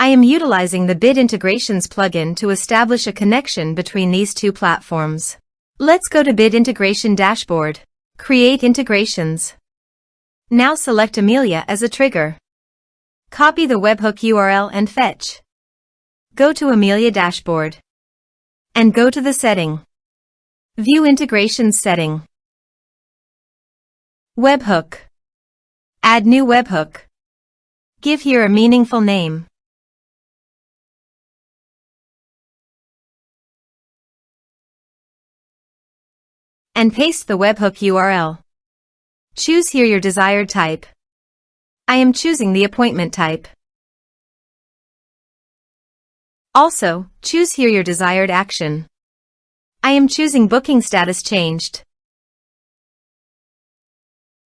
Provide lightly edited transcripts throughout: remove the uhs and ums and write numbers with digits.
I am utilizing the Bit Integrations plugin to establish a connection between these two platforms. Let's go to Bit Integration Dashboard. Create integrations. Now select Amelia as a trigger. Copy the webhook URL and fetch. Go to Amelia Dashboard. And go to the setting. View Integrations setting. Webhook. Add new webhook. Give here a meaningful name. And paste the webhook URL. Choose here your desired type. I am choosing the appointment type. Also, choose here your desired action. I am choosing booking status changed.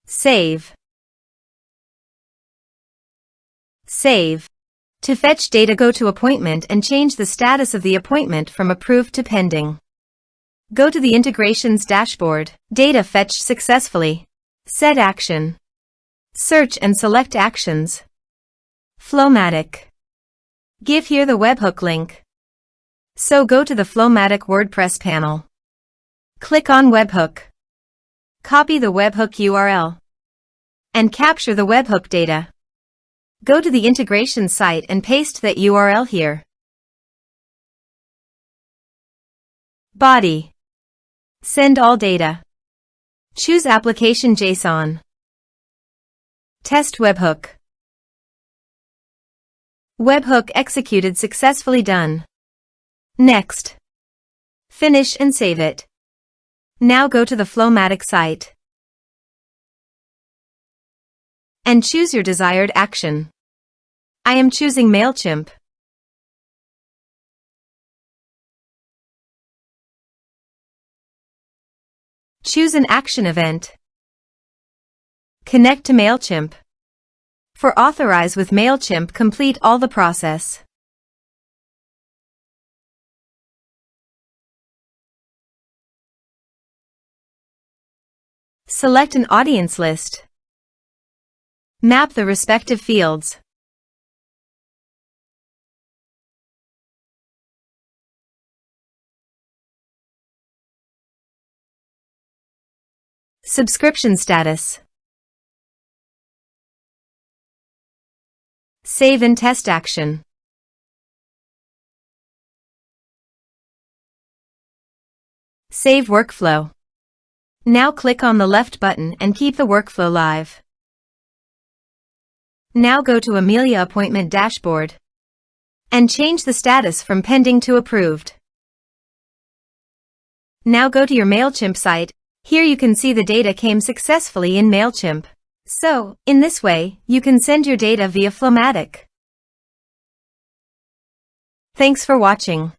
Save. Save. To fetch data, go to Appointment and change the status of the appointment from approved to pending. Go to the Integrations Dashboard. Data fetched successfully. Set action. Search and select Actions. FlowMattic. Give here the webhook link. So go to the FlowMattic WordPress panel. Click on Webhook. Copy the webhook URL. And capture the webhook data. Go to the integration site and paste that URL here. Body. Send all data. Choose Application JSON. Test webhook. Webhook executed successfully. Done. Next. Finish and save it. Now go to the FlowMattic site. And choose your desired action. I am choosing MailChimp. Choose an action event. Connect to MailChimp. For Authorize with MailChimp, complete all the process. Select an audience list. Map the respective fields. Subscription status. Save and test action. Save workflow. Now click on the left button and keep the workflow live. Now go to Amelia Appointment Dashboard and change the status from pending to approved. Now go to your MailChimp site. Here you can see the data came successfully in MailChimp. So, in this way, you can send your data via FlowMattic. Thanks for watching.